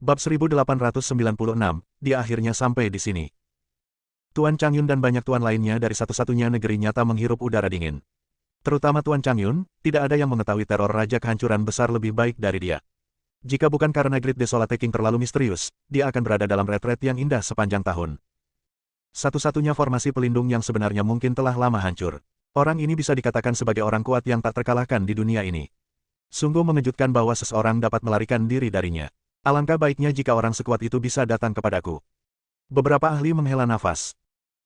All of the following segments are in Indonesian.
Bab 1896, dia akhirnya sampai di sini. Tuan Changyun dan banyak tuan lainnya dari satu-satunya negeri nyata menghirup udara dingin. Terutama Tuan Changyun, tidak ada yang mengetahui teror Raja Kehancuran Besar lebih baik dari dia. Jika bukan karena Great Desolate King terlalu misterius, dia akan berada dalam retret yang indah sepanjang tahun. Satu-satunya formasi pelindung yang sebenarnya mungkin telah lama hancur. Orang ini bisa dikatakan sebagai orang kuat yang tak terkalahkan di dunia ini. Sungguh mengejutkan bahwa seseorang dapat melarikan diri darinya. Alangkah baiknya jika orang sekuat itu bisa datang kepadaku. Beberapa ahli menghela nafas.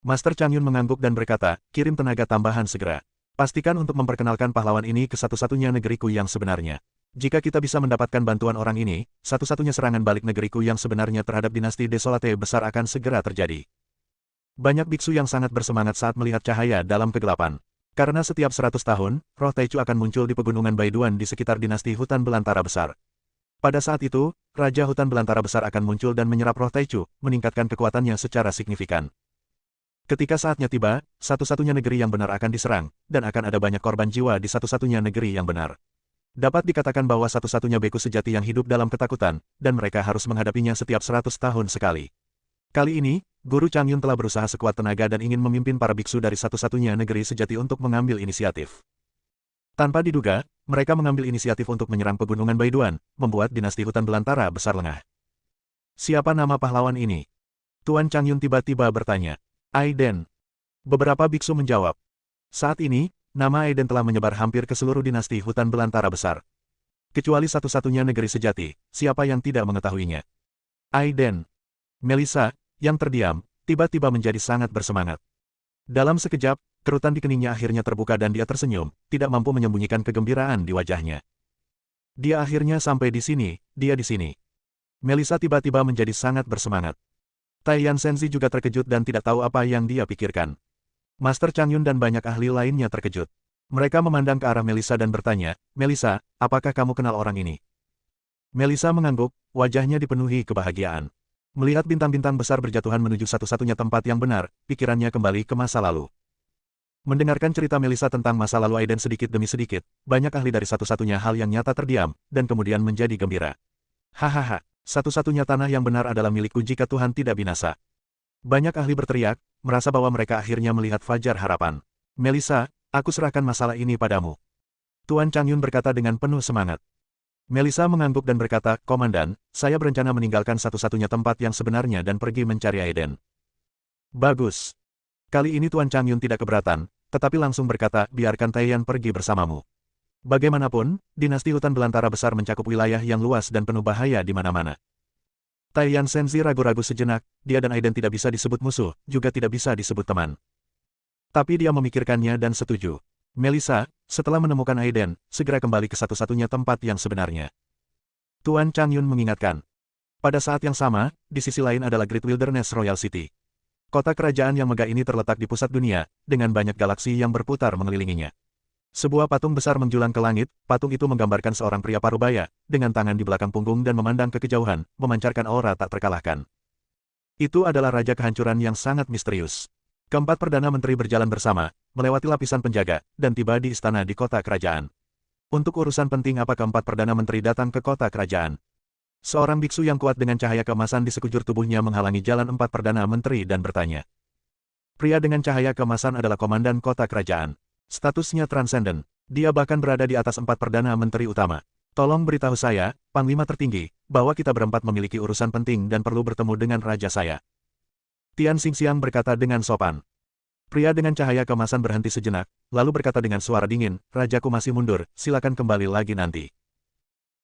Master Changyun mengangguk dan berkata, kirim tenaga tambahan segera. Pastikan untuk memperkenalkan pahlawan ini ke satu-satunya negeriku yang sebenarnya. Jika kita bisa mendapatkan bantuan orang ini, satu-satunya serangan balik negeriku yang sebenarnya terhadap dinasti Desolate Besar akan segera terjadi. Banyak biksu yang sangat bersemangat saat melihat cahaya dalam kegelapan. Karena setiap 100 tahun, roh Taichu akan muncul di pegunungan Baiduan di sekitar dinasti hutan belantara besar. Pada saat itu, Raja Hutan Belantara Besar akan muncul dan menyerap roh Taichu, meningkatkan kekuatannya secara signifikan. Ketika saatnya tiba, satu-satunya negeri yang benar akan diserang, dan akan ada banyak korban jiwa di satu-satunya negeri yang benar. Dapat dikatakan bahwa satu-satunya beku sejati yang hidup dalam ketakutan, dan mereka harus menghadapinya setiap 100 tahun sekali. Kali ini, Guru Changyun telah berusaha sekuat tenaga dan ingin memimpin para biksu dari satu-satunya negeri sejati untuk mengambil inisiatif. Tanpa diduga, mereka mengambil inisiatif untuk menyerang pegunungan Baiduan, membuat dinasti hutan belantara besar lengah. Siapa nama pahlawan ini? Tuan Changyun tiba-tiba bertanya. Aiden. Beberapa biksu menjawab. Saat ini, nama Aiden telah menyebar hampir ke seluruh dinasti hutan belantara besar. Kecuali satu-satunya negeri sejati, siapa yang tidak mengetahuinya? Aiden. Melissa, yang terdiam, tiba-tiba menjadi sangat bersemangat. Dalam sekejap, kerutan di keningnya akhirnya terbuka dan dia tersenyum, tidak mampu menyembunyikan kegembiraan di wajahnya. Dia akhirnya sampai di sini, dia di sini. Melissa tiba-tiba menjadi sangat bersemangat. Taiyan Senzi juga terkejut dan tidak tahu apa yang dia pikirkan. Master Changyun dan banyak ahli lainnya terkejut. Mereka memandang ke arah Melissa dan bertanya, Melissa, apakah kamu kenal orang ini? Melissa mengangguk, wajahnya dipenuhi kebahagiaan. Melihat bintang-bintang besar berjatuhan menuju satu-satunya tempat yang benar, pikirannya kembali ke masa lalu. Mendengarkan cerita Melissa tentang masa lalu Aiden sedikit demi sedikit, banyak ahli dari satu-satunya hal yang nyata terdiam, dan kemudian menjadi gembira. Hahaha, satu-satunya tanah yang benar adalah milikku jika Tuhan tidak binasa. Banyak ahli berteriak, merasa bahwa mereka akhirnya melihat fajar harapan. Melissa, aku serahkan masalah ini padamu. Tuan Changyun berkata dengan penuh semangat. Melissa mengangguk dan berkata, Komandan, saya berencana meninggalkan satu-satunya tempat yang sebenarnya dan pergi mencari Aiden. Bagus. Kali ini Tuan Changyun tidak keberatan, tetapi langsung berkata, biarkan Taiyan pergi bersamamu. Bagaimanapun, dinasti hutan belantara besar mencakup wilayah yang luas dan penuh bahaya di mana-mana. Taiyan Senzi ragu-ragu sejenak, dia dan Aiden tidak bisa disebut musuh, juga tidak bisa disebut teman. Tapi dia memikirkannya dan setuju. Melissa, setelah menemukan Aiden, segera kembali ke satu-satunya tempat yang sebenarnya. Tuan Changyun mengingatkan. Pada saat yang sama, di sisi lain adalah Great Wilderness Royal City. Kota kerajaan yang megah ini terletak di pusat dunia, dengan banyak galaksi yang berputar mengelilinginya. Sebuah patung besar menjulang ke langit, patung itu menggambarkan seorang pria parubaya, dengan tangan di belakang punggung dan memandang ke kejauhan, memancarkan aura tak terkalahkan. Itu adalah Raja Kehancuran yang sangat misterius. Keempat Perdana Menteri berjalan bersama, melewati lapisan penjaga, dan tiba di istana di kota kerajaan. Untuk urusan penting apa keempat Perdana Menteri datang ke kota kerajaan? Seorang biksu yang kuat dengan cahaya keemasan di sekujur tubuhnya menghalangi jalan empat Perdana Menteri dan bertanya. Pria dengan cahaya keemasan adalah komandan kota kerajaan. Statusnya transenden. Dia bahkan berada di atas empat Perdana Menteri utama. Tolong beritahu saya, Panglima tertinggi, bahwa kita berempat memiliki urusan penting dan perlu bertemu dengan raja saya. Tian Xingxiang berkata dengan sopan. Pria dengan cahaya keemasan berhenti sejenak, lalu berkata dengan suara dingin, Rajaku masih mundur, silakan kembali lagi nanti.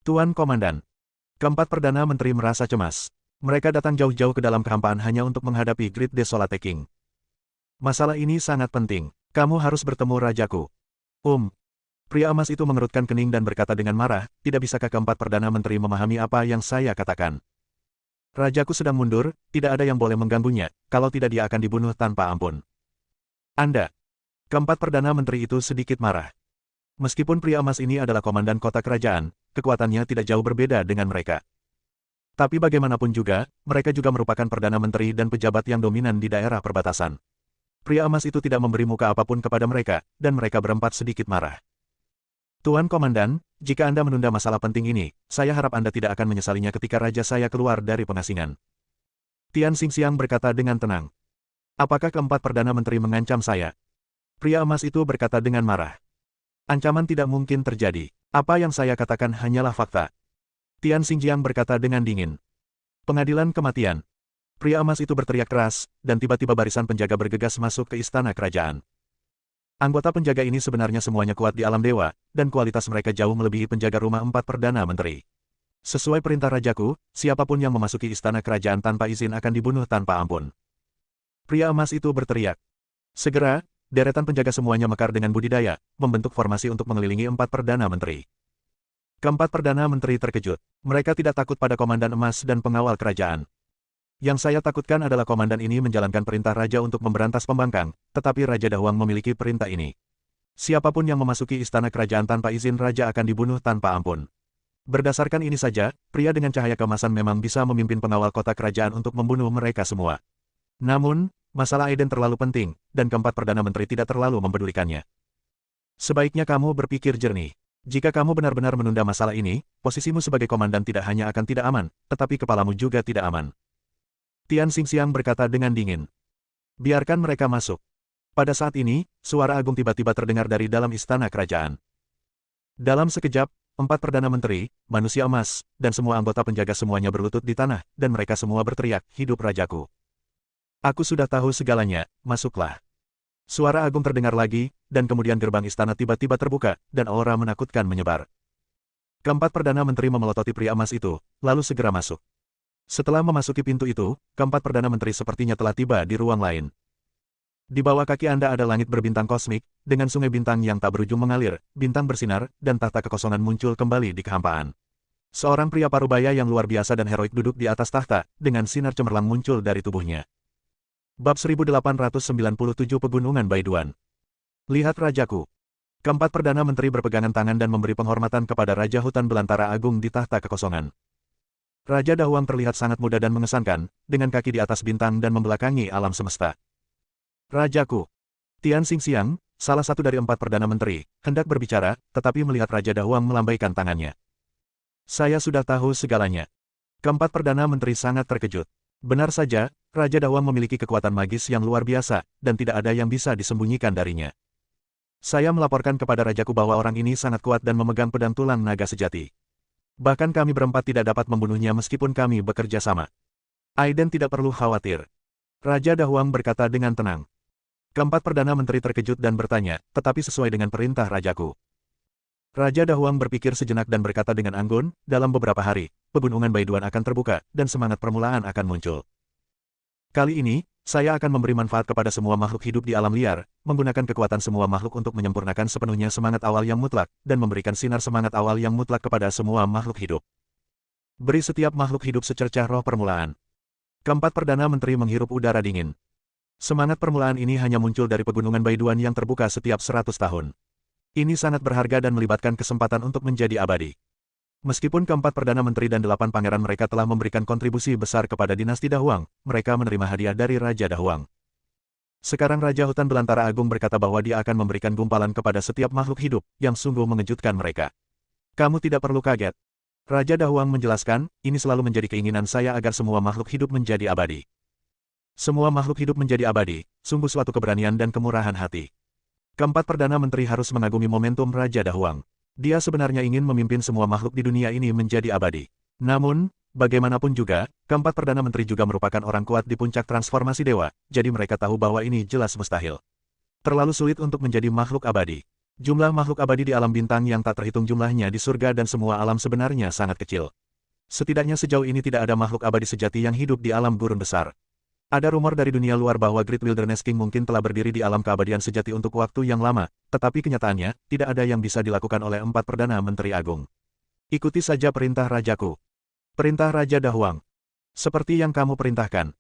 Tuan Komandan. Keempat Perdana Menteri merasa cemas. Mereka datang jauh-jauh ke dalam kehampaan hanya untuk menghadapi Great Desolate King. Masalah ini sangat penting. Kamu harus bertemu rajaku. Pria emas itu mengerutkan kening dan berkata dengan marah, tidak bisakah keempat Perdana Menteri memahami apa yang saya katakan? Rajaku sedang mundur, tidak ada yang boleh mengganggunya, kalau tidak dia akan dibunuh tanpa ampun. Anda. Keempat Perdana Menteri itu sedikit marah. Meskipun pria emas ini adalah komandan kota kerajaan, kekuatannya tidak jauh berbeda dengan mereka. Tapi bagaimanapun juga, mereka juga merupakan Perdana Menteri dan pejabat yang dominan di daerah perbatasan. Pria emas itu tidak memberi muka apapun kepada mereka, dan mereka berempat sedikit marah. Tuan Komandan, jika Anda menunda masalah penting ini, saya harap Anda tidak akan menyesalinya ketika raja saya keluar dari pengasingan. Tian Xingxiang berkata dengan tenang. Apakah keempat Perdana Menteri mengancam saya? Pria emas itu berkata dengan marah. Ancaman tidak mungkin terjadi. Apa yang saya katakan hanyalah fakta. Tian Xingjiang berkata dengan dingin. Pengadilan kematian. Pria emas itu berteriak keras, dan tiba-tiba barisan penjaga bergegas masuk ke istana kerajaan. Anggota penjaga ini sebenarnya semuanya kuat di alam dewa, dan kualitas mereka jauh melebihi penjaga rumah empat Perdana Menteri. Sesuai perintah rajaku, siapapun yang memasuki istana kerajaan tanpa izin akan dibunuh tanpa ampun. Pria emas itu berteriak. Segera, deretan penjaga semuanya mekar dengan budidaya, membentuk formasi untuk mengelilingi empat Perdana Menteri. Keempat Perdana Menteri terkejut. Mereka tidak takut pada Komandan Emas dan pengawal kerajaan. Yang saya takutkan adalah komandan ini menjalankan perintah raja untuk memberantas pembangkang, tetapi Raja Dahuang memiliki perintah ini. Siapapun yang memasuki istana kerajaan tanpa izin raja akan dibunuh tanpa ampun. Berdasarkan ini saja, pria dengan cahaya keemasan memang bisa memimpin pengawal kota kerajaan untuk membunuh mereka semua. Namun, masalah Aiden terlalu penting, dan keempat Perdana Menteri tidak terlalu mempedulikannya. Sebaiknya kamu berpikir jernih. Jika kamu benar-benar menunda masalah ini, posisimu sebagai komandan tidak hanya akan tidak aman, tetapi kepalamu juga tidak aman. Tian Xingxiang berkata dengan dingin. Biarkan mereka masuk. Pada saat ini, suara agung tiba-tiba terdengar dari dalam istana kerajaan. Dalam sekejap, empat Perdana Menteri, manusia emas, dan semua anggota penjaga semuanya berlutut di tanah, dan mereka semua berteriak, hidup rajaku. Aku sudah tahu segalanya, masuklah. Suara agung terdengar lagi, dan kemudian gerbang istana tiba-tiba terbuka, dan aura menakutkan menyebar. Keempat Perdana Menteri memelototi pria emas itu, lalu segera masuk. Setelah memasuki pintu itu, keempat Perdana Menteri sepertinya telah tiba di ruang lain. Di bawah kaki Anda ada langit berbintang kosmik, dengan sungai bintang yang tak berujung mengalir, bintang bersinar, dan tahta kekosongan muncul kembali di kehampaan. Seorang pria parubaya yang luar biasa dan heroik duduk di atas tahta, dengan sinar cemerlang muncul dari tubuhnya. Bab 1897 Pegunungan Baiduan. Lihat rajaku. Keempat Perdana Menteri berpegangan tangan dan memberi penghormatan kepada Raja Hutan Belantara Agung di tahta kekosongan. Raja Dahuang terlihat sangat muda dan mengesankan, dengan kaki di atas bintang dan membelakangi alam semesta. Rajaku. Tian Xingxiang, salah satu dari empat Perdana Menteri, hendak berbicara, tetapi melihat Raja Dahuang melambaikan tangannya. Saya sudah tahu segalanya. Keempat Perdana Menteri sangat terkejut. Benar saja, Raja Dahuang memiliki kekuatan magis yang luar biasa, dan tidak ada yang bisa disembunyikan darinya. Saya melaporkan kepada rajaku bahwa orang ini sangat kuat dan memegang pedang tulang naga sejati. Bahkan kami berempat tidak dapat membunuhnya meskipun kami bekerja sama. Aiden tidak perlu khawatir. Raja Dahuang berkata dengan tenang. Keempat Perdana Menteri terkejut dan bertanya, tetapi sesuai dengan perintah rajaku. Raja Dahuang berpikir sejenak dan berkata dengan anggun, dalam beberapa hari, pegunungan Baiduan akan terbuka, dan semangat permulaan akan muncul. Kali ini, saya akan memberi manfaat kepada semua makhluk hidup di alam liar, menggunakan kekuatan semua makhluk untuk menyempurnakan sepenuhnya semangat awal yang mutlak, dan memberikan sinar semangat awal yang mutlak kepada semua makhluk hidup. Beri setiap makhluk hidup secercah roh permulaan. Keempat Perdana Menteri menghirup udara dingin. Semangat permulaan ini hanya muncul dari pegunungan Baiduan yang terbuka setiap 100 tahun. Ini sangat berharga dan melibatkan kesempatan untuk menjadi abadi. Meskipun keempat Perdana Menteri dan 8 pangeran mereka telah memberikan kontribusi besar kepada dinasti Dahuang, mereka menerima hadiah dari Raja Dahuang. Sekarang Raja Hutan Belantara Agung berkata bahwa dia akan memberikan gumpalan kepada setiap makhluk hidup, yang sungguh mengejutkan mereka. Kamu tidak perlu kaget. Raja Dahuang menjelaskan, ini selalu menjadi keinginan saya agar semua makhluk hidup menjadi abadi. Semua makhluk hidup menjadi abadi, sungguh suatu keberanian dan kemurahan hati. Keempat Perdana Menteri harus mengagumi momentum Raja Dahuang. Dia sebenarnya ingin memimpin semua makhluk di dunia ini menjadi abadi. Namun, bagaimanapun juga, keempat Perdana Menteri juga merupakan orang kuat di puncak transformasi dewa, jadi mereka tahu bahwa ini jelas mustahil. Terlalu sulit untuk menjadi makhluk abadi. Jumlah makhluk abadi di alam bintang yang tak terhitung jumlahnya di surga dan semua alam sebenarnya sangat kecil. Setidaknya sejauh ini tidak ada makhluk abadi sejati yang hidup di alam gurun besar. Ada rumor dari dunia luar bahwa Great Wilderness King mungkin telah berdiri di alam keabadian sejati untuk waktu yang lama, tetapi kenyataannya, tidak ada yang bisa dilakukan oleh empat Perdana Menteri Agung. Ikuti saja perintah rajaku. Perintah Raja Dahuang. Seperti yang kamu perintahkan.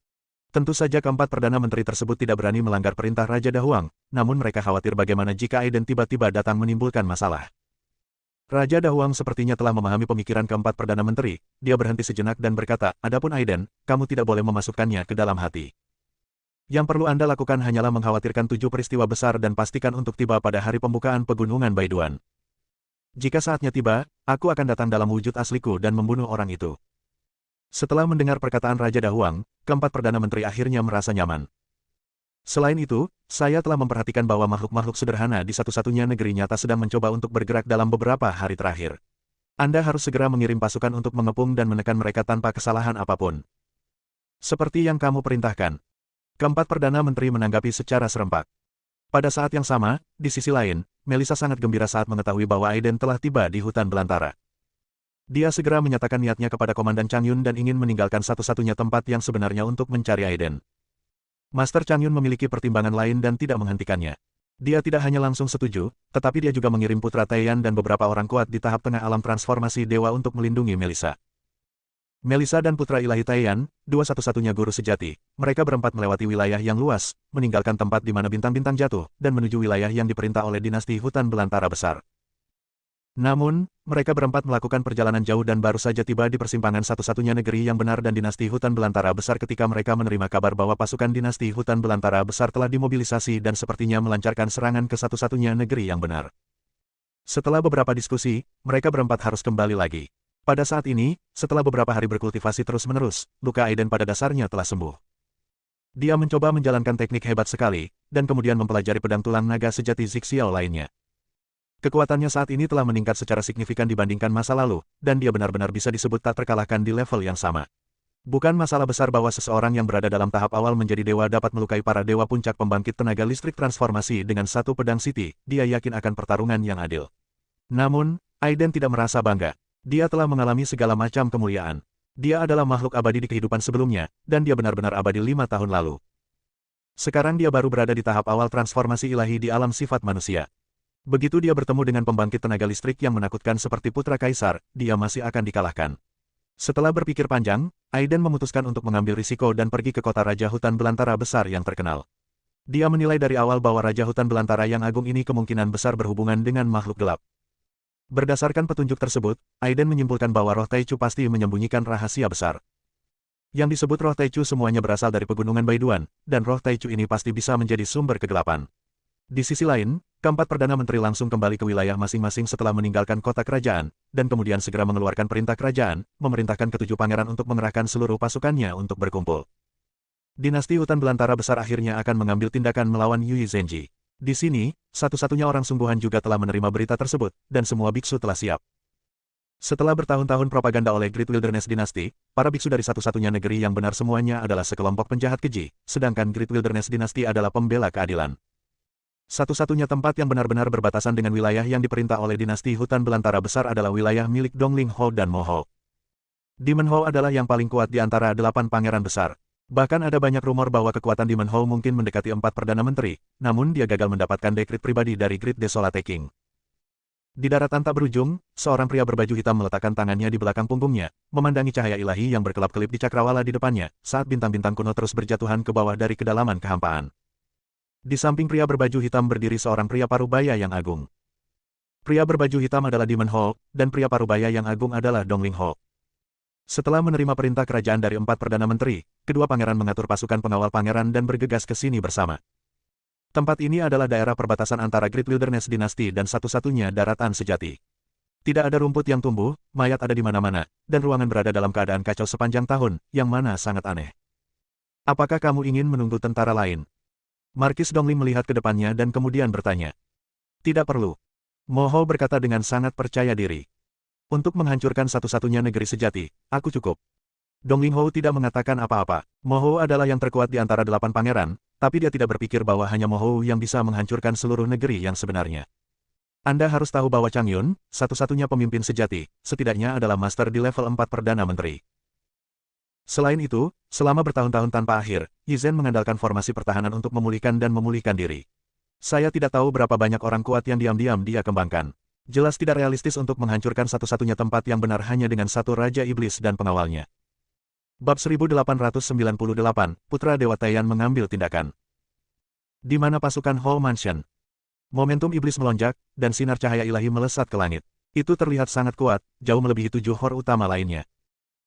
Tentu saja keempat Perdana Menteri tersebut tidak berani melanggar perintah Raja Dahuang, namun mereka khawatir bagaimana jika Aiden tiba-tiba datang menimbulkan masalah. Raja Dahuang sepertinya telah memahami pemikiran keempat Perdana Menteri. Dia berhenti sejenak dan berkata, adapun Aiden, kamu tidak boleh memasukkannya ke dalam hati. Yang perlu Anda lakukan hanyalah mengkhawatirkan 7 peristiwa besar dan pastikan untuk tiba pada hari pembukaan pegunungan Baiduan. Jika saatnya tiba, aku akan datang dalam wujud asliku dan membunuh orang itu. Setelah mendengar perkataan Raja Dahuang, keempat Perdana Menteri akhirnya merasa nyaman. Selain itu, saya telah memperhatikan bahwa makhluk-makhluk sederhana di satu-satunya negeri nyata sedang mencoba untuk bergerak dalam beberapa hari terakhir. Anda harus segera mengirim pasukan untuk mengepung dan menekan mereka tanpa kesalahan apapun. Seperti yang kamu perintahkan. Keempat Perdana Menteri menanggapi secara serempak. Pada saat yang sama, di sisi lain, Melissa sangat gembira saat mengetahui bahwa Aiden telah tiba di hutan belantara. Dia segera menyatakan niatnya kepada Komandan Chang Yun dan ingin meninggalkan satu-satunya tempat yang sebenarnya untuk mencari Aiden. Master Chang Yun memiliki pertimbangan lain dan tidak menghentikannya. Dia tidak hanya langsung setuju, tetapi dia juga mengirim Putra Taiyan dan beberapa orang kuat di tahap tengah alam transformasi dewa untuk melindungi Melissa. Melissa dan Putra Ilahi Taiyan, dua satu-satunya guru sejati, mereka berempat melewati wilayah yang luas, meninggalkan tempat di mana bintang-bintang jatuh, dan menuju wilayah yang diperintah oleh dinasti hutan belantara besar. Namun, mereka berempat melakukan perjalanan jauh dan baru saja tiba di persimpangan satu-satunya negeri yang benar dan dinasti hutan belantara besar ketika mereka menerima kabar bahwa pasukan dinasti hutan belantara besar telah dimobilisasi dan sepertinya melancarkan serangan ke satu-satunya negeri yang benar. Setelah beberapa diskusi, mereka berempat harus kembali lagi. Pada saat ini, setelah beberapa hari berkultivasi terus-menerus, luka Aiden pada dasarnya telah sembuh. Dia mencoba menjalankan teknik hebat sekali, dan kemudian mempelajari pedang tulang naga sejati Zixiao lainnya. Kekuatannya saat ini telah meningkat secara signifikan dibandingkan masa lalu, dan dia benar-benar bisa disebut tak terkalahkan di level yang sama. Bukan masalah besar bahwa seseorang yang berada dalam tahap awal menjadi dewa dapat melukai para dewa puncak pembangkit tenaga listrik transformasi dengan satu pedang Siti, dia yakin akan pertarungan yang adil. Namun, Aiden tidak merasa bangga. Dia telah mengalami segala macam kemuliaan. Dia adalah makhluk abadi di kehidupan sebelumnya, dan dia benar-benar abadi 5 tahun lalu. Sekarang dia baru berada di tahap awal transformasi ilahi di alam sifat manusia. Begitu dia bertemu dengan pembangkit tenaga listrik yang menakutkan seperti Putra Kaisar, dia masih akan dikalahkan. Setelah berpikir panjang, Aiden memutuskan untuk mengambil risiko dan pergi ke kota Raja Hutan Belantara besar yang terkenal. Dia menilai dari awal bahwa Raja Hutan Belantara yang agung ini kemungkinan besar berhubungan dengan makhluk gelap. Berdasarkan petunjuk tersebut, Aiden menyimpulkan bahwa roh Taichu pasti menyembunyikan rahasia besar. Yang disebut roh Taichu semuanya berasal dari pegunungan Baiduan, dan roh Taichu ini pasti bisa menjadi sumber kegelapan. Di sisi lain, keempat Perdana Menteri langsung kembali ke wilayah masing-masing setelah meninggalkan kota kerajaan, dan kemudian segera mengeluarkan perintah kerajaan, memerintahkan ketujuh pangeran untuk mengerahkan seluruh pasukannya untuk berkumpul. Dinasti Hutan Belantara besar akhirnya akan mengambil tindakan melawan Yui Zenji. Di sini, satu-satunya orang sungguhan juga telah menerima berita tersebut, dan semua biksu telah siap. Setelah bertahun-tahun propaganda oleh Great Wilderness Dynasty, para biksu dari satu-satunya negeri yang benar semuanya adalah sekelompok penjahat keji, sedangkan Great Wilderness Dynasty adalah pembela keadilan. Satu-satunya tempat yang benar-benar berbatasan dengan wilayah yang diperintah oleh dinasti hutan belantara besar adalah wilayah milik Dongling Ho dan Mo Ho. Demon Ho adalah yang paling kuat di antara 8 pangeran besar. Bahkan ada banyak rumor bahwa kekuatan Demon Ho mungkin mendekati 4 Perdana Menteri, namun dia gagal mendapatkan dekrit pribadi dari Great Desolate King. Di daratan tak berujung, seorang pria berbaju hitam meletakkan tangannya di belakang punggungnya, memandangi cahaya ilahi yang berkelap-kelip di cakrawala di depannya, saat bintang-bintang kuno terus berjatuhan ke bawah dari kedalaman kehampaan. Di samping pria berbaju hitam berdiri seorang pria parubaya yang agung. Pria berbaju hitam adalah Demon Ho, dan pria parubaya yang agung adalah Dongling Ho. Setelah menerima perintah kerajaan dari 4 Perdana Menteri, kedua pangeran mengatur pasukan pengawal pangeran dan bergegas ke sini bersama. Tempat ini adalah daerah perbatasan antara Great Wilderness Dynasty dan satu-satunya daratan sejati. Tidak ada rumput yang tumbuh, mayat ada di mana-mana, dan ruangan berada dalam keadaan kacau sepanjang tahun, yang mana sangat aneh. Apakah kamu ingin menunggu tentara lain? Markis Dongling melihat ke depannya dan kemudian bertanya. Tidak perlu. Mo Ho berkata dengan sangat percaya diri. Untuk menghancurkan satu-satunya negeri sejati, aku cukup. Dongling Ho tidak mengatakan apa-apa. Mo Ho adalah yang terkuat di antara 8 pangeran, tapi dia tidak berpikir bahwa hanya Mo Ho yang bisa menghancurkan seluruh negeri yang sebenarnya. Anda harus tahu bahwa Chang Yun, satu-satunya pemimpin sejati, setidaknya adalah master di level 4 Perdana Menteri. Selain itu, selama bertahun-tahun tanpa akhir, Yi Zhen mengandalkan formasi pertahanan untuk memulihkan dan memulihkan diri. Saya tidak tahu berapa banyak orang kuat yang diam-diam dia kembangkan. Jelas tidak realistis untuk menghancurkan satu-satunya tempat yang benar hanya dengan satu Raja Iblis dan pengawalnya. Bab 1898, Putra Dewa Taiyan mengambil tindakan. Di mana pasukan Hall Mansion? Momentum iblis melonjak, dan sinar cahaya ilahi melesat ke langit. Itu terlihat sangat kuat, jauh melebihi 7 Hor utama lainnya.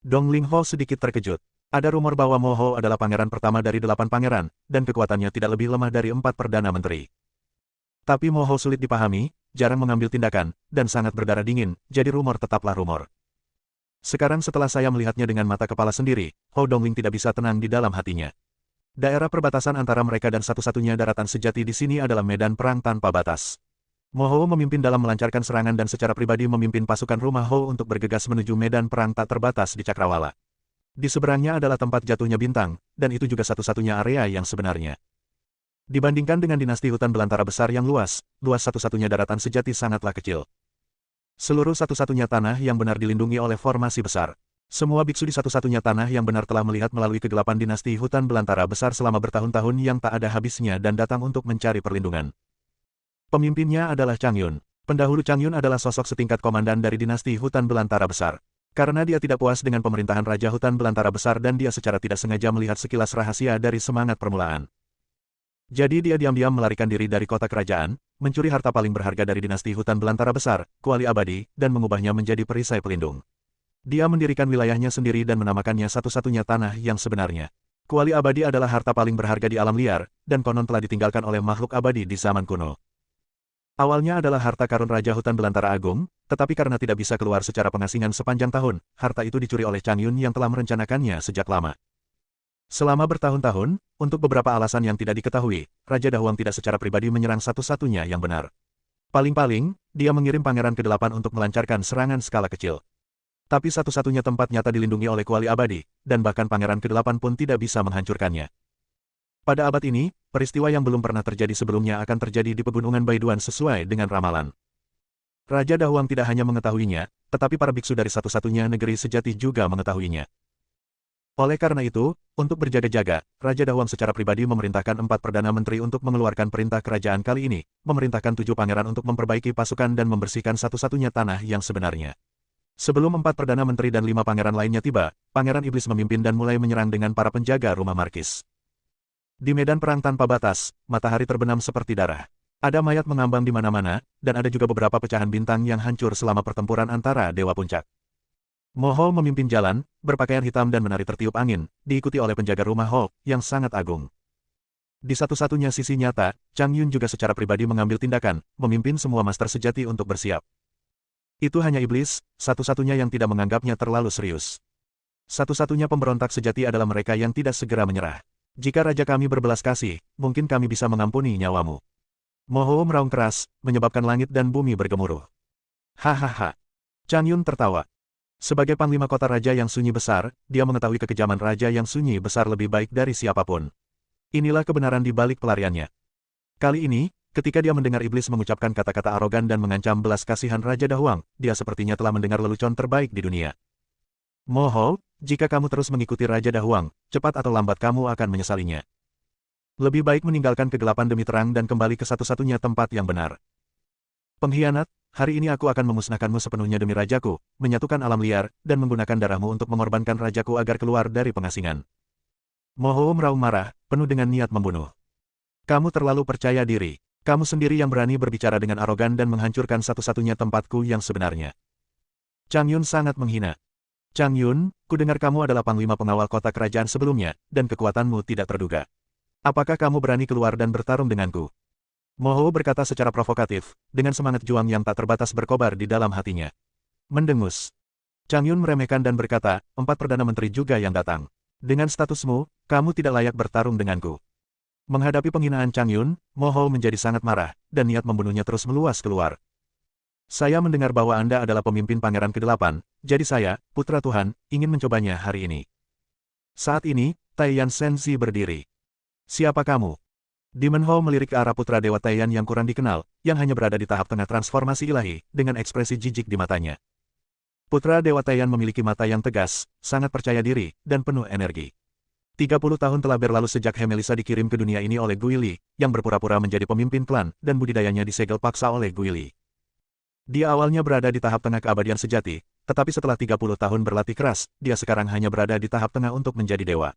Dongling Ho sedikit terkejut. Ada rumor bahwa Mo Ho adalah pangeran pertama dari 8 pangeran, dan kekuatannya tidak lebih lemah dari 4 Perdana Menteri. Tapi Mo Ho sulit dipahami, jarang mengambil tindakan, dan sangat berdarah dingin, jadi rumor tetaplah rumor. Sekarang setelah saya melihatnya dengan mata kepala sendiri, Hou Dongling tidak bisa tenang di dalam hatinya. Daerah perbatasan antara mereka dan satu-satunya daratan sejati di sini adalah medan perang tanpa batas. Mo Hou memimpin dalam melancarkan serangan dan secara pribadi memimpin pasukan rumah Hou untuk bergegas menuju medan perang tak terbatas di Cakrawala. Di seberangnya adalah tempat jatuhnya bintang, dan itu juga satu-satunya area yang sebenarnya. Dibandingkan dengan dinasti hutan belantara besar yang luas satu-satunya daratan sejati sangatlah kecil. Seluruh satu-satunya tanah yang benar dilindungi oleh formasi besar. Semua biksu di satu-satunya tanah yang benar telah melihat melalui kegelapan dinasti hutan belantara besar selama bertahun-tahun yang tak ada habisnya dan datang untuk mencari perlindungan. Pemimpinnya adalah Chang Yun. Pendahulu Chang Yun adalah sosok setingkat komandan dari dinasti hutan belantara besar. Karena dia tidak puas dengan pemerintahan Raja Hutan Belantara Besar dan dia secara tidak sengaja melihat sekilas rahasia dari semangat permulaan. Jadi dia diam-diam melarikan diri dari kota kerajaan, mencuri harta paling berharga dari dinasti hutan belantara besar, kuali abadi, dan mengubahnya menjadi perisai pelindung. Dia mendirikan wilayahnya sendiri dan menamakannya satu-satunya tanah yang sebenarnya. Kuali abadi adalah harta paling berharga di alam liar, dan konon telah ditinggalkan oleh makhluk abadi di zaman kuno. Awalnya adalah harta karun Raja Hutan Belantara Agung, tetapi karena tidak bisa keluar secara pengasingan sepanjang tahun, harta itu dicuri oleh Chang Yun yang telah merencanakannya sejak lama. Selama bertahun-tahun, untuk beberapa alasan yang tidak diketahui, Raja Dahuang tidak secara pribadi menyerang satu-satunya yang benar. Paling-paling, dia mengirim Pangeran ke-8 untuk melancarkan serangan skala kecil. Tapi satu-satunya tempat nyata dilindungi oleh kuali abadi, dan bahkan Pangeran ke-8 pun tidak bisa menghancurkannya. Pada abad ini, peristiwa yang belum pernah terjadi sebelumnya akan terjadi di pegunungan Baiduan sesuai dengan ramalan. Raja Dahuang tidak hanya mengetahuinya, tetapi para biksu dari satu-satunya negeri sejati juga mengetahuinya. Oleh karena itu, untuk berjaga-jaga, Raja Dahuang secara pribadi memerintahkan 4 Perdana Menteri untuk mengeluarkan perintah kerajaan kali ini, memerintahkan 7 pangeran untuk memperbaiki pasukan dan membersihkan satu-satunya tanah yang sebenarnya. Sebelum 4 Perdana Menteri dan 5 pangeran lainnya tiba, Pangeran Iblis memimpin dan mulai menyerang dengan para penjaga rumah markis. Di medan perang tanpa batas, matahari terbenam seperti darah. Ada mayat mengambang di mana-mana, dan ada juga beberapa pecahan bintang yang hancur selama pertempuran antara Dewa Puncak. Mo Hou memimpin jalan, berpakaian hitam dan menari tertiup angin, diikuti oleh penjaga rumah Hou, yang sangat agung. Di satu-satunya sisi nyata, Chang Yun juga secara pribadi mengambil tindakan, memimpin semua master sejati untuk bersiap. Itu hanya iblis, satu-satunya yang tidak menganggapnya terlalu serius. Satu-satunya pemberontak sejati adalah mereka yang tidak segera menyerah. Jika raja kami berbelas kasih, mungkin kami bisa mengampuni nyawamu. Mo Hou meraung keras, menyebabkan langit dan bumi bergemuruh. Hahaha. Chang Yun tertawa. Sebagai panglima kota raja yang sunyi besar, dia mengetahui kekejaman raja yang sunyi besar lebih baik dari siapapun. Inilah kebenaran di balik pelariannya. Kali ini, ketika dia mendengar iblis mengucapkan kata-kata arogan dan mengancam belas kasihan Raja Dahuang, dia sepertinya telah mendengar lelucon terbaik di dunia. Mo Hou, jika kamu terus mengikuti Raja Dahuang, cepat atau lambat kamu akan menyesalinya. Lebih baik meninggalkan kegelapan demi terang dan kembali ke satu-satunya tempat yang benar. Pengkhianat, hari ini aku akan memusnahkanmu sepenuhnya demi rajaku, menyatukan alam liar, dan menggunakan darahmu untuk mengorbankan rajaku agar keluar dari pengasingan. Mo Hou meraung marah, penuh dengan niat membunuh. Kamu terlalu percaya diri. Kamu sendiri yang berani berbicara dengan arogan dan menghancurkan satu-satunya tempatku yang sebenarnya. Chang Yun sangat menghina. Chang Yun, kudengar kamu adalah panglima pengawal kota kerajaan sebelumnya, dan kekuatanmu tidak terduga. Apakah kamu berani keluar dan bertarung denganku? Mo Hou berkata secara provokatif, dengan semangat juang yang tak terbatas berkobar di dalam hatinya. Mendengus. Chang Yun meremehkan dan berkata, 4 Perdana Menteri juga yang datang. Dengan statusmu, kamu tidak layak bertarung denganku. Menghadapi penghinaan Chang Yun, Mo Hou menjadi sangat marah, dan niat membunuhnya terus meluas keluar. Saya mendengar bahwa Anda adalah pemimpin Pangeran ke-8, jadi saya, putra Tuhan, ingin mencobanya hari ini. Saat ini, Taiyan Senzi berdiri. Siapa kamu? Demon Hou melirik ke arah putra Dewa Taiyan yang kurang dikenal, yang hanya berada di tahap tengah transformasi ilahi, dengan ekspresi jijik di matanya. Putra Dewa Taiyan memiliki mata yang tegas, sangat percaya diri, dan penuh energi. 30 tahun telah berlalu sejak Hemelisa dikirim ke dunia ini oleh Guili, yang berpura-pura menjadi pemimpin klan, dan budidayanya disegel paksa oleh Guili. Dia awalnya berada di tahap tengah keabadian sejati, tetapi setelah 30 tahun berlatih keras, dia sekarang hanya berada di tahap tengah untuk menjadi dewa.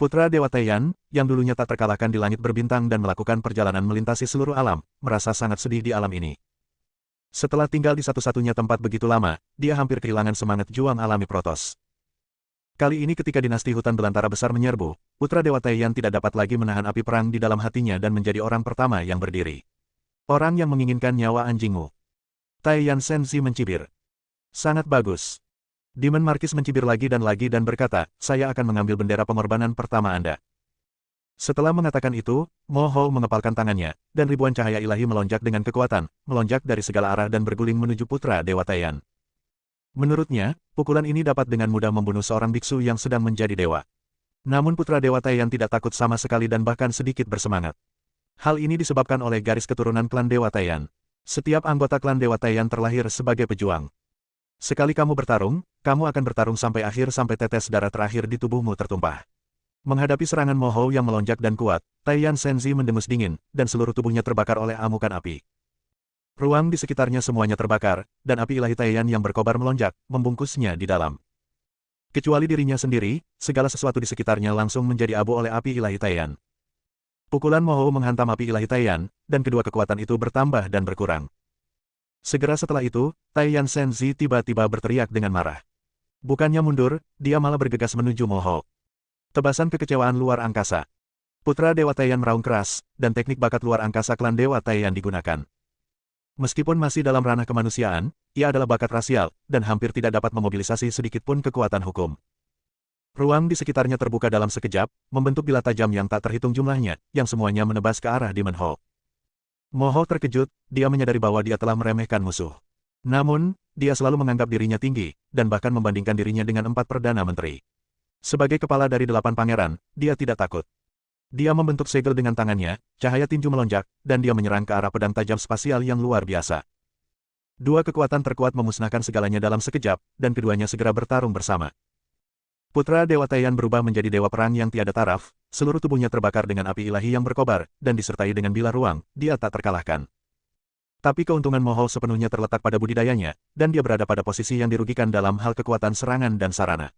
Putra Dewa Taiyan, yang dulunya tak terkalahkan di langit berbintang dan melakukan perjalanan melintasi seluruh alam, merasa sangat sedih di alam ini. Setelah tinggal di satu-satunya tempat begitu lama, dia hampir kehilangan semangat juang alami Protoss. Kali ini ketika dinasti hutan belantara besar menyerbu, putra Dewa Taiyan tidak dapat lagi menahan api perang di dalam hatinya dan menjadi orang pertama yang berdiri. Orang yang menginginkan nyawa anjingmu. Taiyan Senzi mencibir. Sangat bagus. Demon Markis mencibir lagi dan berkata, saya akan mengambil bendera pengorbanan pertama Anda. Setelah mengatakan itu, Mo Hou mengepalkan tangannya, dan ribuan cahaya ilahi melonjak dengan kekuatan, melonjak dari segala arah dan berguling menuju putra Dewa Taiyan. Menurutnya, pukulan ini dapat dengan mudah membunuh seorang biksu yang sedang menjadi dewa. Namun putra Dewa Taiyan tidak takut sama sekali dan bahkan sedikit bersemangat. Hal ini disebabkan oleh garis keturunan klan Dewa Taiyan. Setiap anggota klan Dewa Taiyan terlahir sebagai pejuang. Sekali kamu bertarung, kamu akan bertarung sampai akhir sampai tetes darah terakhir di tubuhmu tertumpah. Menghadapi serangan Mo Hou yang melonjak dan kuat, Taiyan Senzi mendengus dingin, dan seluruh tubuhnya terbakar oleh amukan api. Ruang di sekitarnya semuanya terbakar, dan api ilahi Taiyan yang berkobar melonjak, membungkusnya di dalam. Kecuali dirinya sendiri, segala sesuatu di sekitarnya langsung menjadi abu oleh api ilahi Taiyan. Pukulan Mo Hou menghantam api ilahi Taiyan, dan kedua kekuatan itu bertambah dan berkurang. Segera setelah itu, Taiyan Senzi tiba-tiba berteriak dengan marah. Bukannya mundur, dia malah bergegas menuju Mo Hou. Tebasan kekecewaan luar angkasa. Putra Dewa Taiyan meraung keras, dan teknik bakat luar angkasa klan Dewa Taiyan digunakan. Meskipun masih dalam ranah kemanusiaan, ia adalah bakat rasial, dan hampir tidak dapat memobilisasi sedikitpun kekuatan hukum. Ruang di sekitarnya terbuka dalam sekejap, membentuk bilah tajam yang tak terhitung jumlahnya, yang semuanya menebas ke arah Demon Hall. Mo Hou terkejut, dia menyadari bahwa dia telah meremehkan musuh. Namun, dia selalu menganggap dirinya tinggi, dan bahkan membandingkan dirinya dengan 4 perdana menteri. Sebagai kepala dari 8 pangeran, dia tidak takut. Dia membentuk segel dengan tangannya, cahaya tinju melonjak, dan dia menyerang ke arah pedang tajam spasial yang luar biasa. Dua kekuatan terkuat memusnahkan segalanya dalam sekejap, dan keduanya segera bertarung bersama. Putra Dewa Taiyan berubah menjadi dewa perang yang tiada taraf, seluruh tubuhnya terbakar dengan api ilahi yang berkobar, dan disertai dengan bilah ruang, dia tak terkalahkan. Tapi keuntungan Mo Hou sepenuhnya terletak pada budidayanya, dan dia berada pada posisi yang dirugikan dalam hal kekuatan serangan dan sarana.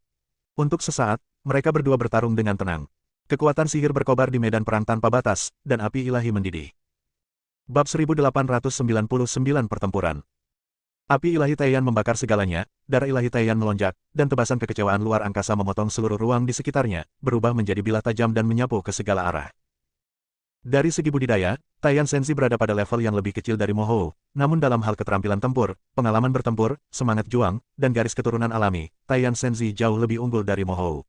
Untuk sesaat, mereka berdua bertarung dengan tenang. Kekuatan sihir berkobar di medan perang tanpa batas, dan api ilahi mendidih. Bab 1899 Pertempuran. Api ilahi Taiyan membakar segalanya, darah ilahi Taiyan melonjak, dan tebasan kekecewaan luar angkasa memotong seluruh ruang di sekitarnya, berubah menjadi bilah tajam dan menyapu ke segala arah. Dari segi budidaya, Taiyan Senzi berada pada level yang lebih kecil dari Mo Hou, namun dalam hal keterampilan tempur, pengalaman bertempur, semangat juang, dan garis keturunan alami, Taiyan Senzi jauh lebih unggul dari Mo Hou.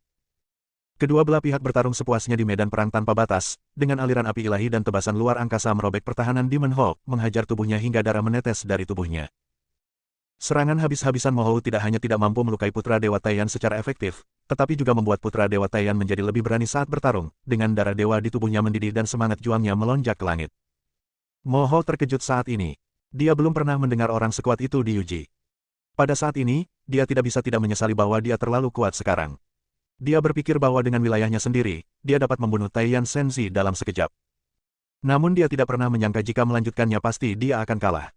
Kedua belah pihak bertarung sepuasnya di medan perang tanpa batas, dengan aliran api ilahi dan tebasan luar angkasa merobek pertahanan Demon Hall, menghajar tubuhnya hingga darah menetes dari tubuhnya. Serangan habis-habisan Mo Hou tidak hanya tidak mampu melukai putra Dewa Taiyan secara efektif, tetapi juga membuat putra Dewa Taiyan menjadi lebih berani saat bertarung, dengan darah dewa di tubuhnya mendidih dan semangat juangnya melonjak ke langit. Mo Hou terkejut saat ini. Dia belum pernah mendengar orang sekuat itu di Yuji. Pada saat ini, dia tidak bisa tidak menyesali bahwa dia terlalu kuat sekarang. Dia berpikir bahwa dengan wilayahnya sendiri, dia dapat membunuh Taiyan Senzi dalam sekejap. Namun dia tidak pernah menyangka jika melanjutkannya pasti dia akan kalah.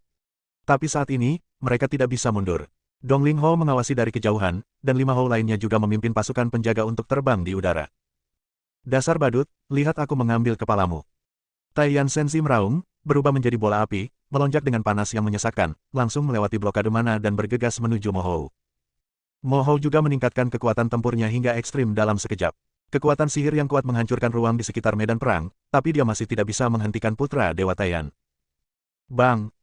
Tapi saat ini, mereka tidak bisa mundur. Dongling Hou mengawasi dari kejauhan, dan 5 Hou lainnya juga memimpin pasukan penjaga untuk terbang di udara. Dasar badut, lihat aku mengambil kepalamu. Taiyan Senzi meraung, berubah menjadi bola api, melonjak dengan panas yang menyesakkan, langsung melewati blokade mana dan bergegas menuju Mo Hou. Mo Hou juga meningkatkan kekuatan tempurnya hingga ekstrim dalam sekejap. Kekuatan sihir yang kuat menghancurkan ruang di sekitar medan perang, tapi dia masih tidak bisa menghentikan putra Dewa Taiyan. Bang!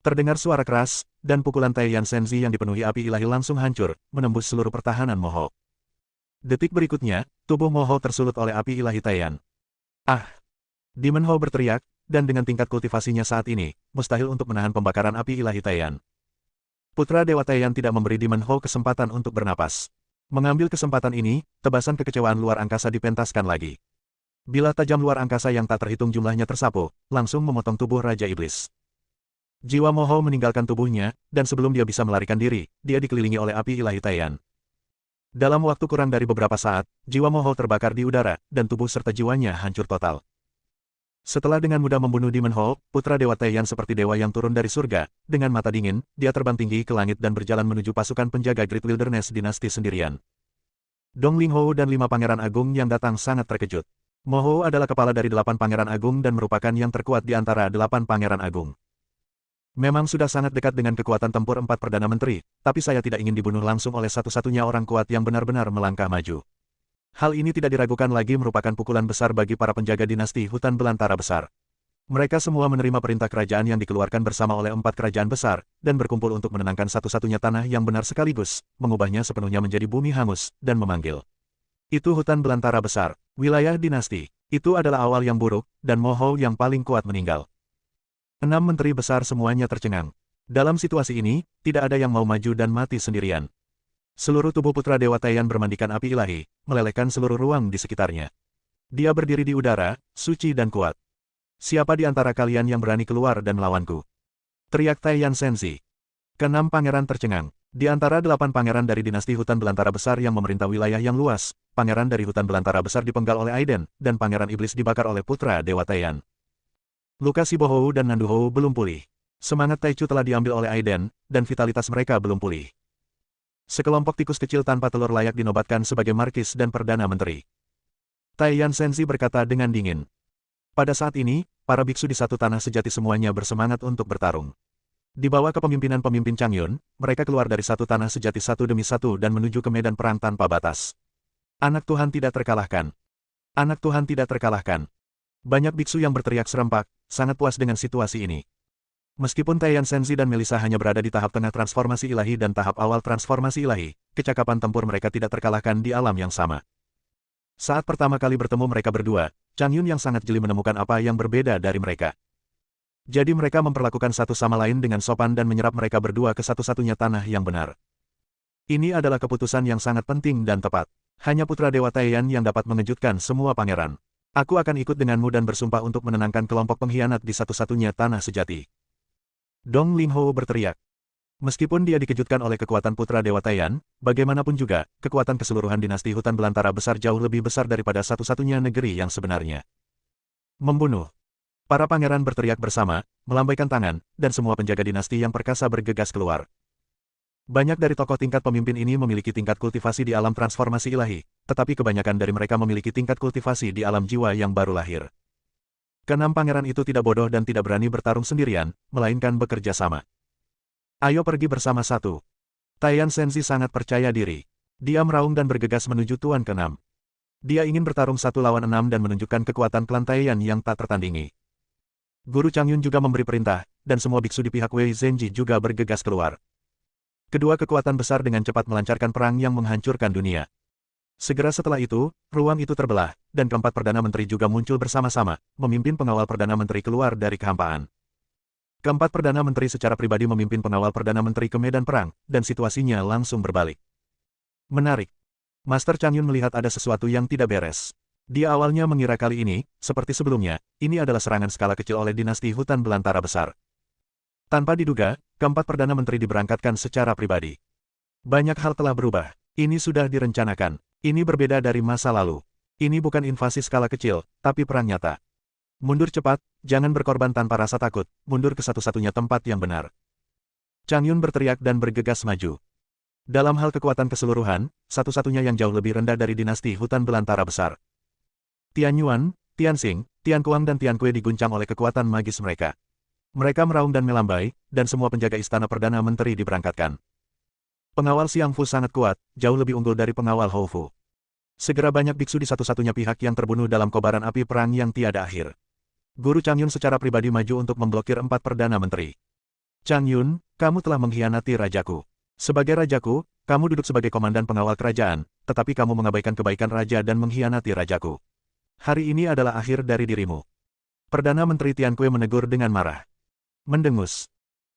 Terdengar suara keras, dan pukulan Taiyan Senzi yang dipenuhi api ilahi langsung hancur, menembus seluruh pertahanan Mo Hou. Detik berikutnya, tubuh Mo Hou tersulut oleh api ilahi Taiyan. Ah! Demon Hou berteriak, dan dengan tingkat kultivasinya saat ini, mustahil untuk menahan pembakaran api ilahi Taiyan. Putra Dewa Taiyan tidak memberi Demon Hou kesempatan untuk bernapas. Mengambil kesempatan ini, tebasan kekecewaan luar angkasa dipentaskan lagi. Bilah tajam luar angkasa yang tak terhitung jumlahnya tersapu, langsung memotong tubuh Raja Iblis. Jiwa Mo Hou meninggalkan tubuhnya, dan sebelum dia bisa melarikan diri, dia dikelilingi oleh api ilahi Taiyan. Dalam waktu kurang dari beberapa saat, jiwa Mo Hou terbakar di udara, dan tubuh serta jiwanya hancur total. Setelah dengan mudah membunuh Demon Hall, putra Dewa Taiyan seperti dewa yang turun dari surga, dengan mata dingin, dia terbang tinggi ke langit dan berjalan menuju pasukan penjaga Great Wilderness dinasti sendirian. Dongling Hou dan 5 pangeran agung yang datang sangat terkejut. Mo Hou adalah kepala dari 8 pangeran agung dan merupakan yang terkuat di antara 8 pangeran agung. Memang sudah sangat dekat dengan kekuatan tempur 4 perdana menteri, tapi saya tidak ingin dibunuh langsung oleh satu-satunya orang kuat yang benar-benar melangkah maju. Hal ini tidak diragukan lagi merupakan pukulan besar bagi para penjaga dinasti hutan belantara besar. Mereka semua menerima perintah kerajaan yang dikeluarkan bersama oleh 4 kerajaan besar, dan berkumpul untuk menenangkan satu-satunya tanah yang benar sekaligus, mengubahnya sepenuhnya menjadi bumi hangus, dan memanggil. Itu hutan belantara besar, wilayah dinasti. Itu adalah awal yang buruk, dan Moho yang paling kuat meninggal. 6 menteri besar semuanya tercengang. Dalam situasi ini, tidak ada yang mau maju dan mati sendirian. Seluruh tubuh putra Dewa Taiyan bermandikan api ilahi, melelehkan seluruh ruang di sekitarnya. Dia berdiri di udara, suci dan kuat. Siapa di antara kalian yang berani keluar dan melawanku? Teriak Taiyan Senzi. Ke-6 pangeran tercengang. Di antara 8 pangeran dari dinasti hutan belantara besar yang memerintah wilayah yang luas, pangeran dari hutan belantara besar dipenggal oleh Aiden, dan pangeran iblis dibakar oleh putra Dewa Taiyan. Luka Sibohou dan Nanduhou belum pulih. Semangat Taichu telah diambil oleh Aiden, dan vitalitas mereka belum pulih. Sekelompok tikus kecil tanpa telur layak dinobatkan sebagai markis dan perdana menteri. Taiyan Senzi berkata dengan dingin. Pada saat ini, para biksu di satu tanah sejati semuanya bersemangat untuk bertarung. Di bawah kepemimpinan pemimpin Changyun, mereka keluar dari satu tanah sejati satu demi satu dan menuju ke medan perang tanpa batas. Anak Tuhan tidak terkalahkan. Anak Tuhan tidak terkalahkan. Banyak biksu yang berteriak serempak, sangat puas dengan situasi ini. Meskipun Taiyan Senzi dan Melissa hanya berada di tahap tengah transformasi ilahi dan tahap awal transformasi ilahi, kecakapan tempur mereka tidak terkalahkan di alam yang sama. Saat pertama kali bertemu mereka berdua, Changyun yang sangat jeli menemukan apa yang berbeda dari mereka. Jadi mereka memperlakukan satu sama lain dengan sopan dan menyerap mereka berdua ke satu-satunya tanah yang benar. Ini adalah keputusan yang sangat penting dan tepat. Hanya putra Dewa Taiyan yang dapat mengejutkan semua pangeran. Aku akan ikut denganmu dan bersumpah untuk menenangkan kelompok pengkhianat di satu-satunya tanah sejati. Dong Lingho berteriak. Meskipun dia dikejutkan oleh kekuatan putra Dewa Taiyan, bagaimanapun juga, kekuatan keseluruhan dinasti hutan belantara besar jauh lebih besar daripada satu-satunya negeri yang sebenarnya. Membunuh. Para pangeran berteriak bersama, melambaikan tangan, dan semua penjaga dinasti yang perkasa bergegas keluar. Banyak dari tokoh tingkat pemimpin ini memiliki tingkat kultivasi di alam transformasi ilahi, tetapi kebanyakan dari mereka memiliki tingkat kultivasi di alam jiwa yang baru lahir. Ke-6 pangeran itu tidak bodoh dan tidak berani bertarung sendirian, melainkan bekerja sama. Ayo pergi bersama satu. Taiyan Senzi sangat percaya diri. Dia meraung dan bergegas menuju Tuan ke-6. Dia ingin bertarung 1 lawan 6 dan menunjukkan kekuatan klan Taiyan yang tak tertandingi. Guru Changyun juga memberi perintah, dan semua biksu di pihak Wei Zhenji juga bergegas keluar. Kedua kekuatan besar dengan cepat melancarkan perang yang menghancurkan dunia. Segera setelah itu, ruang itu terbelah, dan keempat Perdana Menteri juga muncul bersama-sama, memimpin pengawal Perdana Menteri keluar dari kehampaan. Keempat Perdana Menteri secara pribadi memimpin pengawal Perdana Menteri ke medan perang, dan situasinya langsung berbalik. Menarik. Master Changyun melihat ada sesuatu yang tidak beres. Dia awalnya mengira kali ini, seperti sebelumnya, ini adalah serangan skala kecil oleh dinasti hutan belantara besar. Tanpa diduga, keempat Perdana Menteri diberangkatkan secara pribadi. Banyak hal telah berubah. Ini sudah direncanakan. Ini berbeda dari masa lalu. Ini bukan invasi skala kecil, tapi perang nyata. Mundur cepat, jangan berkorban tanpa rasa takut, mundur ke satu-satunya tempat yang benar. Changyun berteriak dan bergegas maju. Dalam hal kekuatan keseluruhan, satu-satunya yang jauh lebih rendah dari dinasti hutan belantara besar. Tian Yuan, Tian Xing, Tian Kuang dan Tian Kue diguncang oleh kekuatan magis mereka. Mereka meraung dan melambai, dan semua penjaga istana Perdana Menteri diberangkatkan. Pengawal Xiang Fu sangat kuat, jauh lebih unggul dari pengawal Hou Fu. Segera banyak biksu di satu-satunya pihak yang terbunuh dalam kobaran api perang yang tiada akhir. Guru Changyun secara pribadi maju untuk memblokir 4 Perdana Menteri. Changyun, kamu telah mengkhianati rajaku. Sebagai rajaku, kamu duduk sebagai komandan pengawal kerajaan, tetapi kamu mengabaikan kebaikan raja dan mengkhianati rajaku. Hari ini adalah akhir dari dirimu. Perdana Menteri Tian Kue menegur dengan marah. Mendengus.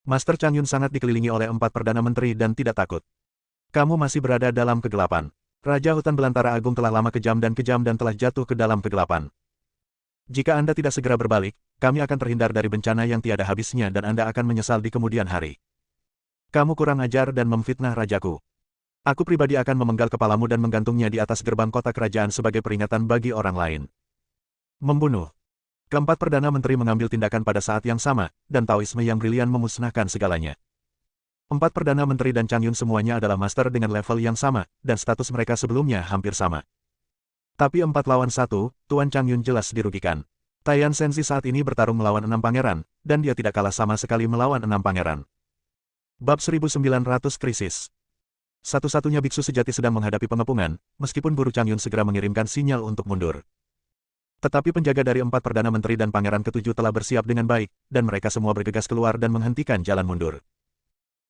Master Changyun sangat dikelilingi oleh 4 Perdana Menteri dan tidak takut. Kamu masih berada dalam kegelapan. Raja Hutan Belantara Agung telah lama kejam dan telah jatuh ke dalam kegelapan. Jika Anda tidak segera berbalik, kami akan terhindar dari bencana yang tiada habisnya dan Anda akan menyesal di kemudian hari. Kamu kurang ajar dan memfitnah rajaku. Aku pribadi akan memenggal kepalamu dan menggantungnya di atas gerbang kota kerajaan sebagai peringatan bagi orang lain. Membunuh. Keempat Perdana Menteri mengambil tindakan pada saat yang sama, dan Taoisme yang brilian memusnahkan segalanya. 4 Perdana Menteri dan Changyun semuanya adalah master dengan level yang sama, dan status mereka sebelumnya hampir sama. Tapi 4 lawan 1, Tuan Changyun jelas dirugikan. Taiyan Senzi saat ini bertarung melawan 6 pangeran, dan dia tidak kalah sama sekali melawan 6 pangeran. Bab 1900 Krisis. Satu-satunya biksu sejati sedang menghadapi pengepungan, meskipun Guru Changyun segera mengirimkan sinyal untuk mundur. Tetapi penjaga dari 4 Perdana Menteri dan Pangeran Ketujuh telah bersiap dengan baik, dan mereka semua bergegas keluar dan menghentikan jalan mundur.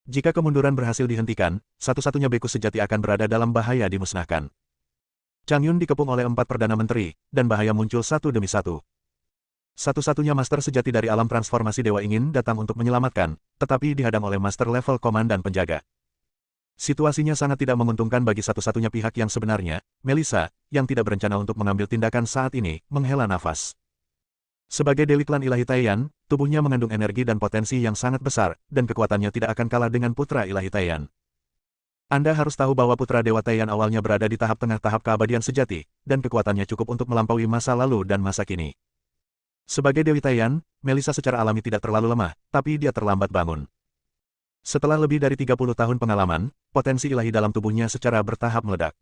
Jika kemunduran berhasil dihentikan, satu-satunya beku sejati akan berada dalam bahaya dimusnahkan. Chang Yun dikepung oleh 4 Perdana Menteri, dan bahaya muncul satu demi satu. Satu-satunya master sejati dari alam transformasi dewa ingin datang untuk menyelamatkan, tetapi dihadang oleh master level komandan penjaga. Situasinya sangat tidak menguntungkan bagi satu-satunya pihak yang sebenarnya, Melissa, yang tidak berencana untuk mengambil tindakan saat ini, menghela nafas. Sebagai Dewi Klan Ilahi Taiyan, tubuhnya mengandung energi dan potensi yang sangat besar, dan kekuatannya tidak akan kalah dengan Putra Ilahi Taiyan. Anda harus tahu bahwa Putra Dewa Taiyan awalnya berada di tahap tengah tahap keabadian sejati, dan kekuatannya cukup untuk melampaui masa lalu dan masa kini. Sebagai Dewi Taiyan, Melissa secara alami tidak terlalu lemah, tapi dia terlambat bangun. Setelah lebih dari 30 tahun pengalaman, potensi ilahi dalam tubuhnya secara bertahap meledak.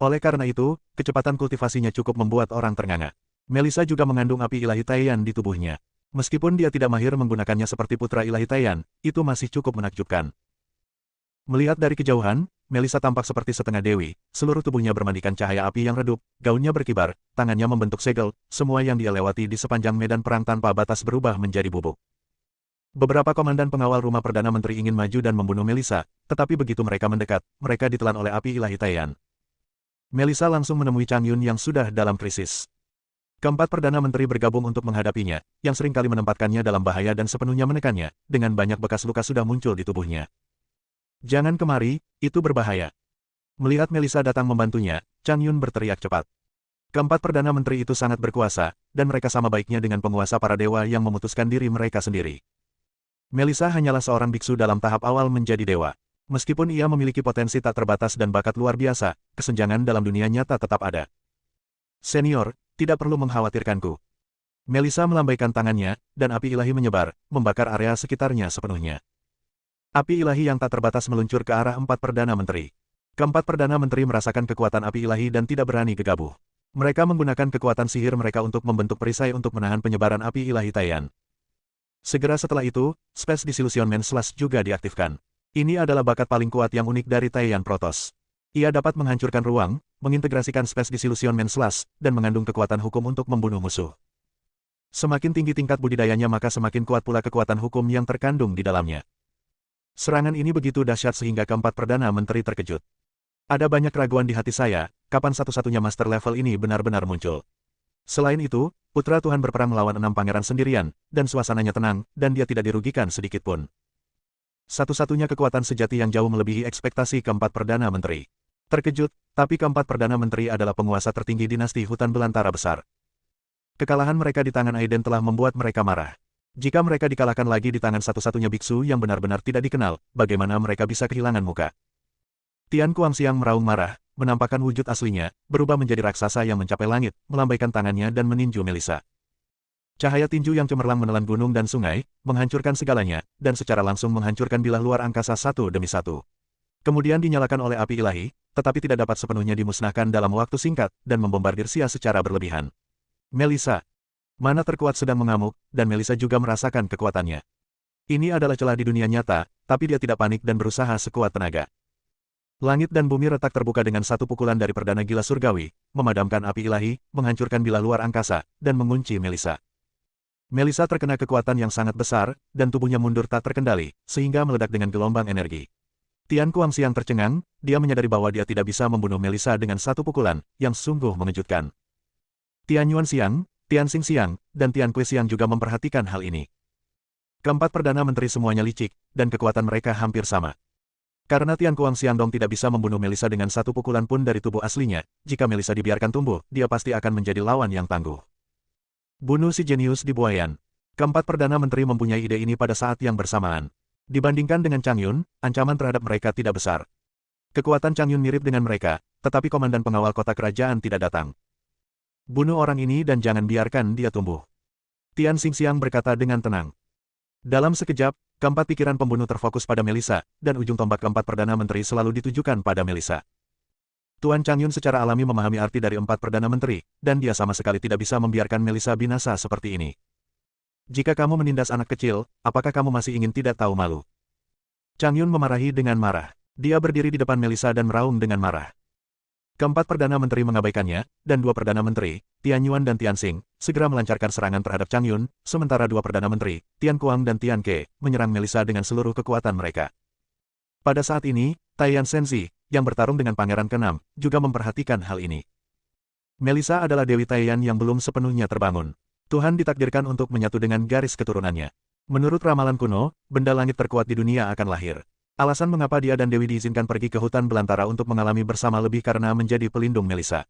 Oleh karena itu, kecepatan kultivasinya cukup membuat orang ternganga. Melissa juga mengandung api ilahi Taiyan di tubuhnya. Meskipun dia tidak mahir menggunakannya seperti Putra Ilahi Taiyan, itu masih cukup menakjubkan. Melihat dari kejauhan, Melissa tampak seperti setengah dewi, seluruh tubuhnya bermandikan cahaya api yang redup, gaunnya berkibar, tangannya membentuk segel, semua yang dia lewati di sepanjang medan perang tanpa batas berubah menjadi bubuk. Beberapa komandan pengawal rumah Perdana Menteri ingin maju dan membunuh Melissa, tetapi begitu mereka mendekat, mereka ditelan oleh api ilahi Taiyan. Melissa langsung menemui Chang Yun yang sudah dalam krisis. Keempat Perdana Menteri bergabung untuk menghadapinya, yang seringkali menempatkannya dalam bahaya dan sepenuhnya menekannya, dengan banyak bekas luka sudah muncul di tubuhnya. Jangan kemari, itu berbahaya. Melihat Melissa datang membantunya, Chang Yun berteriak cepat. Keempat Perdana Menteri itu sangat berkuasa, dan mereka sama baiknya dengan penguasa para dewa yang memutuskan diri mereka sendiri. Melissa hanyalah seorang biksu dalam tahap awal menjadi dewa. Meskipun ia memiliki potensi tak terbatas dan bakat luar biasa, kesenjangan dalam dunia nyata tetap ada. Senior, tidak perlu mengkhawatirkanku. Melissa melambaikan tangannya, dan api ilahi menyebar, membakar area sekitarnya sepenuhnya. Api ilahi yang tak terbatas meluncur ke arah 4 Perdana Menteri. Keempat Perdana Menteri merasakan kekuatan api ilahi dan tidak berani gegabah. Mereka menggunakan kekuatan sihir mereka untuk membentuk perisai untuk menahan penyebaran api ilahi Taiyan. Segera setelah itu, Space Disillusionment Slash juga diaktifkan. Ini adalah bakat paling kuat yang unik dari Taiyan Protoss. Ia dapat menghancurkan ruang, mengintegrasikan Space Disillusionment Slash, dan mengandung kekuatan hukum untuk membunuh musuh. Semakin tinggi tingkat budidayanya maka semakin kuat pula kekuatan hukum yang terkandung di dalamnya. Serangan ini begitu dahsyat sehingga keempat Perdana Menteri terkejut. Ada banyak keraguan di hati saya, kapan satu-satunya master level ini benar-benar muncul. Selain itu, Putra Tuhan berperang melawan 6 pangeran sendirian, dan suasananya tenang, dan dia tidak dirugikan sedikitpun. Satu-satunya kekuatan sejati yang jauh melebihi ekspektasi keempat Perdana Menteri. Terkejut, tapi keempat Perdana Menteri adalah penguasa tertinggi dinasti hutan belantara besar. Kekalahan mereka di tangan Aiden telah membuat mereka marah. Jika mereka dikalahkan lagi di tangan satu-satunya biksu yang benar-benar tidak dikenal, bagaimana mereka bisa kehilangan muka? Tian Kuangxiang meraung marah, menampakkan wujud aslinya, berubah menjadi raksasa yang mencapai langit, melambaikan tangannya dan meninju Melissa. Cahaya tinju yang cemerlang menelan gunung dan sungai, menghancurkan segalanya, dan secara langsung menghancurkan bilah luar angkasa satu demi satu. Kemudian dinyalakan oleh api ilahi, tetapi tidak dapat sepenuhnya dimusnahkan dalam waktu singkat, dan membombardir Xia secara berlebihan. Melissa. Mana terkuat sedang mengamuk, dan Melissa juga merasakan kekuatannya. Ini adalah celah di dunia nyata, tapi dia tidak panik dan berusaha sekuat tenaga. Langit dan bumi retak terbuka dengan satu pukulan dari perdana gila surgawi, memadamkan api ilahi, menghancurkan bilah luar angkasa, dan mengunci Melissa. Melissa terkena kekuatan yang sangat besar, dan tubuhnya mundur tak terkendali, sehingga meledak dengan gelombang energi. Tian Kuangxiang tercengang, dia menyadari bahwa dia tidak bisa membunuh Melissa dengan satu pukulan, yang sungguh mengejutkan. Tian Yuanxiang, Tian Xingxiang, dan Tian Kuexiang juga memperhatikan hal ini. Keempat Perdana Menteri semuanya licik, dan kekuatan mereka hampir sama. Karena Tian Kuangxiang tidak bisa membunuh Melissa dengan satu pukulan pun dari tubuh aslinya, jika Melissa dibiarkan tumbuh, dia pasti akan menjadi lawan yang tangguh. Bunuh si jenius di buayan. Keempat Perdana Menteri mempunyai ide ini pada saat yang bersamaan. Dibandingkan dengan Chang Yun, ancaman terhadap mereka tidak besar. Kekuatan Chang Yun mirip dengan mereka, tetapi komandan pengawal kota kerajaan tidak datang. Bunuh orang ini dan jangan biarkan dia tumbuh. Tian Xingxiang berkata dengan tenang. Dalam sekejap, keempat pikiran pembunuh terfokus pada Melissa, dan ujung tombak keempat Perdana Menteri selalu ditujukan pada Melissa. Tuan Chang Yun secara alami memahami arti dari 4 Perdana Menteri, dan dia sama sekali tidak bisa membiarkan Melissa binasa seperti ini. Jika kamu menindas anak kecil, apakah kamu masih ingin tidak tahu malu? Chang Yun memarahi dengan marah. Dia berdiri di depan Melissa dan meraung dengan marah. Keempat Perdana Menteri mengabaikannya, dan dua Perdana Menteri, Tian Yuan dan Tian Xing, segera melancarkan serangan terhadap Chang Yun, sementara dua Perdana Menteri, Tian Kuang dan Tian Ke, menyerang Melissa dengan seluruh kekuatan mereka. Pada saat ini, Taiyan Senzi, yang bertarung dengan Pangeran ke-6, juga memperhatikan hal ini. Melissa adalah Dewi Taiyan yang belum sepenuhnya terbangun. Tuhan ditakdirkan untuk menyatu dengan garis keturunannya. Menurut ramalan kuno, benda langit terkuat di dunia akan lahir. Alasan mengapa dia dan Dewi diizinkan pergi ke hutan belantara untuk mengalami bersama lebih karena menjadi pelindung Melissa.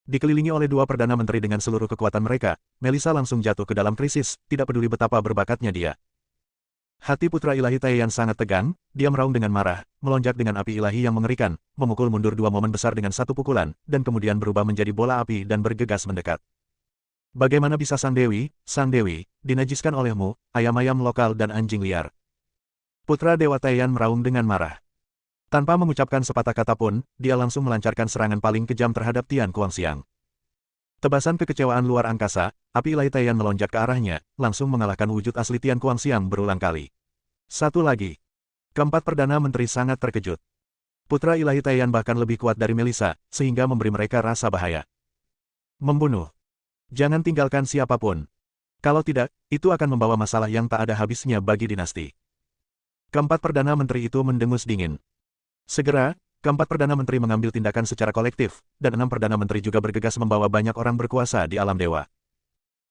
Dikelilingi oleh dua Perdana Menteri dengan seluruh kekuatan mereka, Melissa langsung jatuh ke dalam krisis, tidak peduli betapa berbakatnya dia. Hati putra ilahi Taiyan sangat tegang, dia meraung dengan marah, melonjak dengan api ilahi yang mengerikan, memukul mundur dua momen besar dengan satu pukulan, dan kemudian berubah menjadi bola api dan bergegas mendekat. Bagaimana bisa Sang Dewi, dinajiskan olehmu, ayam-ayam lokal dan anjing liar? Putra Dewa Taiyan meraung dengan marah. Tanpa mengucapkan sepatah kata pun, dia langsung melancarkan serangan paling kejam terhadap Tian Kuangxiang. Tebasan kekecewaan luar angkasa, api ilahi Taiyan melonjak ke arahnya, langsung mengalahkan wujud asli Tian Kuangxiang berulang kali. Satu lagi. Keempat Perdana Menteri sangat terkejut. Putra ilahi Taiyan bahkan lebih kuat dari Melissa, sehingga memberi mereka rasa bahaya. Membunuh. Jangan tinggalkan siapapun. Kalau tidak, itu akan membawa masalah yang tak ada habisnya bagi dinasti. Keempat Perdana Menteri itu mendengus dingin. Segera, keempat Perdana Menteri mengambil tindakan secara kolektif, dan 6 Perdana Menteri juga bergegas membawa banyak orang berkuasa di alam dewa.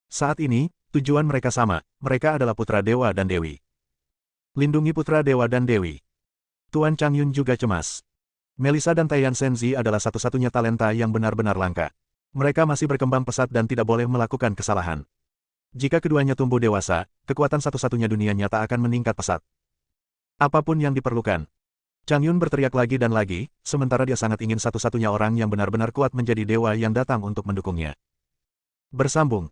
Saat ini, tujuan mereka sama, mereka adalah putra dewa dan dewi. Lindungi putra dewa dan dewi. Tuan Chang Yun juga cemas. Melissa dan Taiyan Senzi adalah satu-satunya talenta yang benar-benar langka. Mereka masih berkembang pesat dan tidak boleh melakukan kesalahan. Jika keduanya tumbuh dewasa, kekuatan satu-satunya dunia nyata akan meningkat pesat. Apapun yang diperlukan. Chang Yun berteriak lagi dan lagi, sementara dia sangat ingin satu-satunya orang yang benar-benar kuat menjadi dewa yang datang untuk mendukungnya. Bersambung.